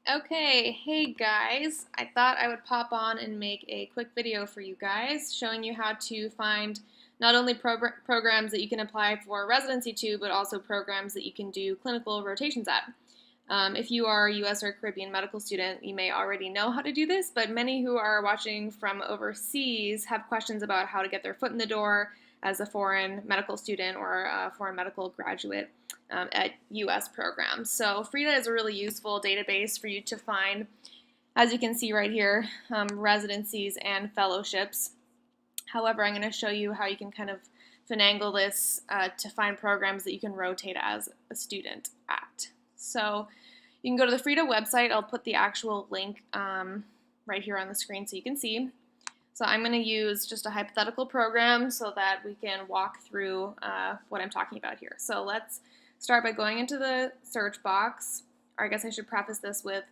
Okay, hey guys, I thought I would pop on and make a quick video for you guys showing you how to find not only programs that you can apply for residency to, but also programs that you can do clinical rotations at. If you are a US or Caribbean medical student, you may already know how to do this, but many who are watching from overseas have questions about how to get their foot in the door as a foreign medical student or a foreign medical graduate at US programs. So FREIDA is a really useful database for you to find, as you can see right here, residencies and fellowships. However, I'm going to show you how you can kind of finagle this to find programs that you can rotate as a student at. So you can go to the FREIDA website. I'll put the actual link right here on the screen so you can see. So I'm going to use just a hypothetical program so that we can walk through what I'm talking about here. So let's start by going into the search box. Or I guess I should preface this with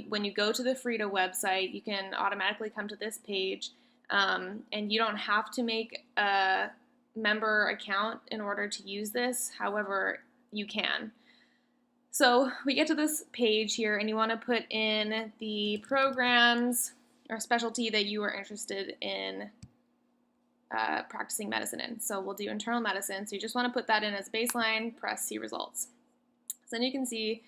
when you go to the FREIDA website, you can automatically come to this page, and you don't have to make a member account in order to use this. However, you can. So we get to this page here, and you want to put in the programs or specialty that you are interested in practicing medicine in. So we'll do internal medicine. So you just want to put that in as baseline, press see results. So then you can see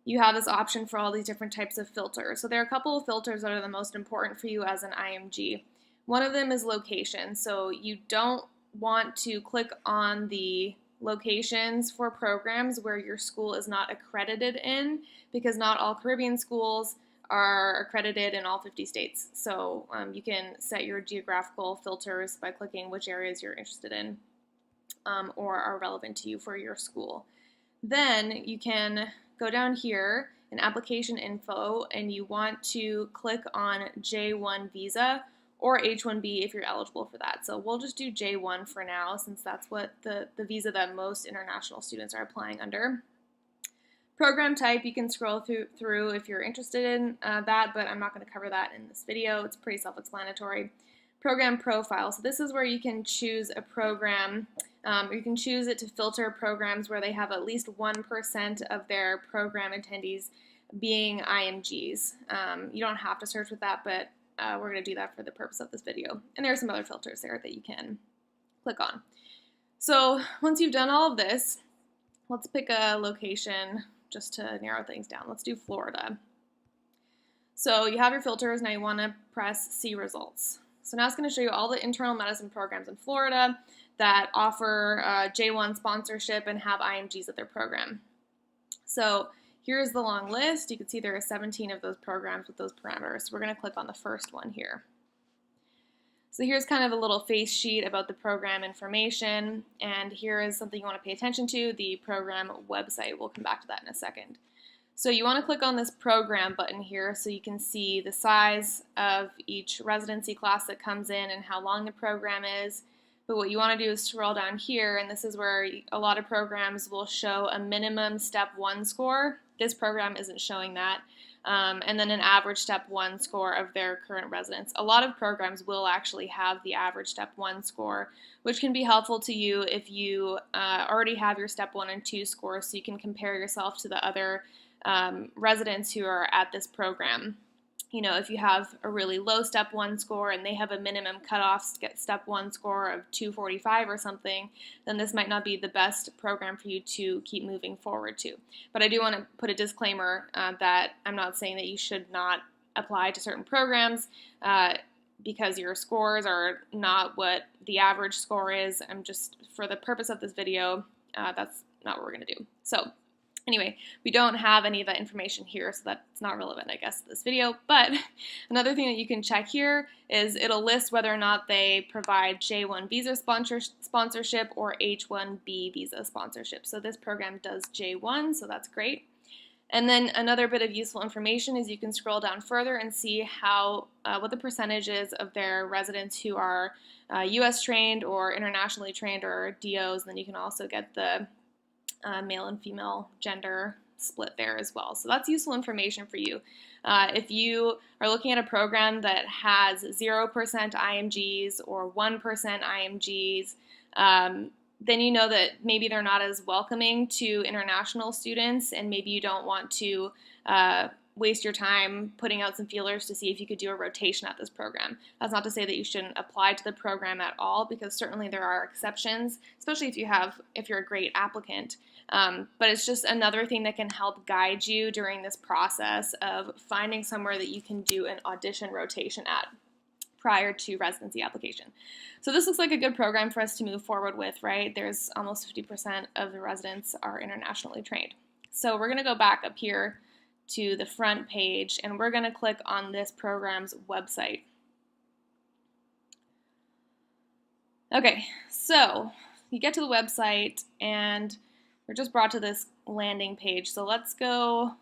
you have this option for all these different types of filters. So there are a couple of filters that are the most important for you as an IMG. One of them is location. So you don't want to click on the locations for programs where your school is not accredited in, because not all Caribbean schools are accredited in all 50 states. So you can set your geographical filters by clicking which areas you're interested in or are relevant to you for your school. Then you can go down here in application info, and you want to click on J1 visa or H1B if you're eligible for that. So we'll just do J1 for now, since that's what the visa that most international students are applying under. Program type, you can scroll through if you're interested in that, but I'm not going to cover that in this video. It's pretty self-explanatory. Program profile. So this is where you can choose a program. You can choose it to filter programs where they have at least 1% of their program attendees being IMGs. You don't have to search with that, but we're going to do that for the purpose of this video. And there are some other filters there that you can click on. So once you've done all of this, let's pick a location just to narrow things down. Let's do Florida. So you have your filters. Now you want to press see results. So now it's going to show you all the internal medicine programs in Florida that offer J1 sponsorship and have IMGs at their program. So here's the long list. You can see there are 17 of those programs with those parameters. So we're going to click on the first one here. So here's kind of a little face sheet about the program information, and here is something you want to pay attention to, the program website. We'll come back to that in a second. So you want to click on this program button here so you can see the size of each residency class that comes in and how long the program is. But what you want to do is scroll down here, and this is where a lot of programs will show a minimum step 1 score. This program isn't showing that. And then an average step 1 score of their current residents. A lot of programs will actually have the average step 1 score, which can be helpful to you if you already have your step 1 and 2 scores, so you can compare yourself to the other residents who are at this program. You know, if you have a really low step 1 score and they have a minimum cutoff step 1 score of 245 or something, then this might not be the best program for you to keep moving forward to. But I do want to put a disclaimer that I'm not saying that you should not apply to certain programs because your scores are not what the average score is. I'm just, for the purpose of this video, that's not what we're going to do. So anyway, we don't have any of that information here, so that's not relevant, I guess, to this video. But another thing that you can check here is it'll list whether or not they provide J1 visa sponsorship or H1B visa sponsorship. So this program does J1, so that's great. And then another bit of useful information is you can scroll down further and see how what the percentage is of their residents who are US trained or internationally trained or DOs. And then you can also get the male and female gender split there as well. So that's useful information for you. If you are looking at a program that has 0% IMGs or 1% IMGs, then you know that maybe they're not as welcoming to international students, and maybe you don't want to waste your time putting out some feelers to see if you could do a rotation at this program. That's not to say that you shouldn't apply to the program at all, because certainly there are exceptions, especially if you're a great applicant. But it's just another thing that can help guide you during this process of finding somewhere that you can do an audition rotation at prior to residency application. So this looks like a good program for us to move forward with, right? There's almost 50% of the residents are internationally trained. So we're going to go back up here to the front page, and we're going to click on this program's website. Okay, so you get to the website and we're just brought to this landing page. So let's go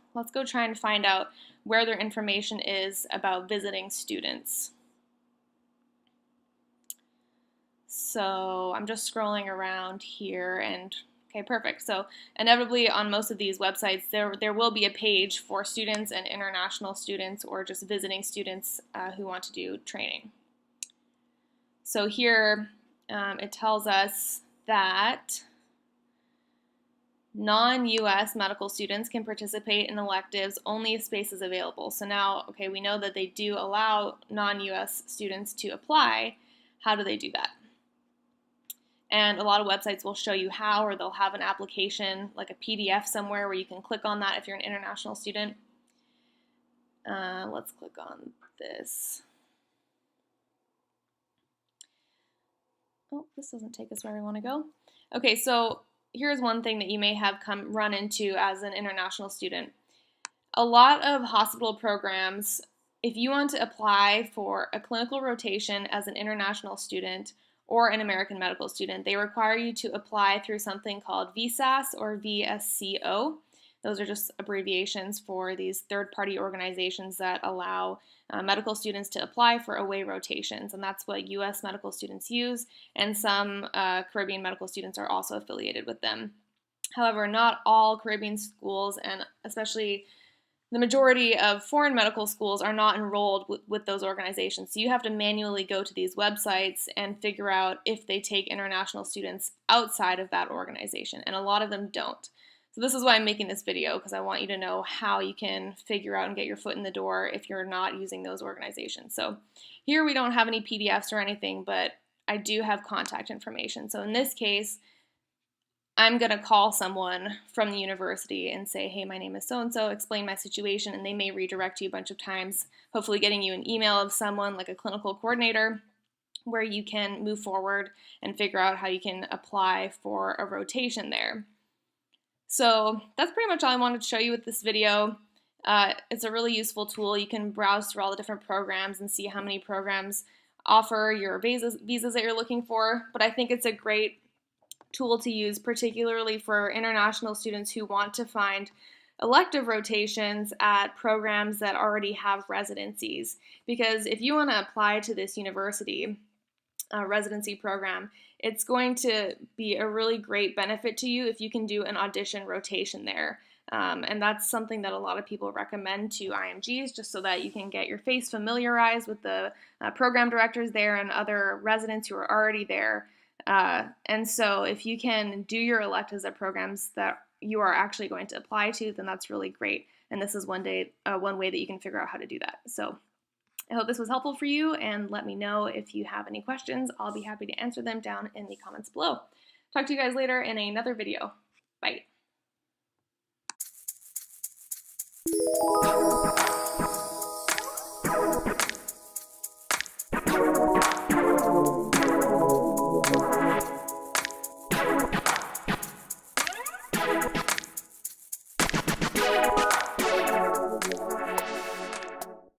try and find out where their information is about visiting students. So I'm just scrolling around here, and okay, perfect. So inevitably on most of these websites, there will be a page for students and international students, or just visiting students who want to do training. So here it tells us that non-US medical students can participate in electives only if space is available. So now, okay, we know that they do allow non-US students to apply. How do they do that? And a lot of websites will show you how, or they'll have an application, like a PDF somewhere where you can click on that if you're an international student. Let's click on this. Oh, this doesn't take us where we want to go. Okay, so here's one thing that you may have run into as an international student. A lot of hospital programs, if you want to apply for a clinical rotation as an international student or an American medical student, they require you to apply through something called VSAS or VSCO. Those are just abbreviations for these third-party organizations that allow medical students to apply for away rotations, and that's what U.S. medical students use, and some Caribbean medical students are also affiliated with them. However, not all Caribbean schools, and especially the majority of foreign medical schools, are not enrolled with those organizations. So you have to manually go to these websites and figure out if they take international students outside of that organization, and a lot of them don't. So this is why I'm making this video, because I want you to know how you can figure out and get your foot in the door if you're not using those organizations. So here we don't have any PDFs or anything, but I do have contact information. So in this case, I'm going to call someone from the university and say, hey, my name is so-and-so, explain my situation, and they may redirect you a bunch of times, hopefully getting you an email of someone like a clinical coordinator where you can move forward and figure out how you can apply for a rotation there. So that's pretty much all I wanted to show you with this video. It's a really useful tool. You can browse through all the different programs and see how many programs offer your visas that you're looking for, but I think it's a great tool to use, particularly for international students who want to find elective rotations at programs that already have residencies. Because if you want to apply to this university residency program, it's going to be a really great benefit to you if you can do an audition rotation there. And that's something that a lot of people recommend to IMGs, just so that you can get your face familiarized with the program directors there and other residents who are already there. And so if you can do your electives at programs that you are actually going to apply to, then that's really great. And this is one way that you can figure out how to do that. So I hope this was helpful for you, and let me know if you have any questions. I'll be happy to answer them down in the comments below. Talk to you guys later in another video. Bye.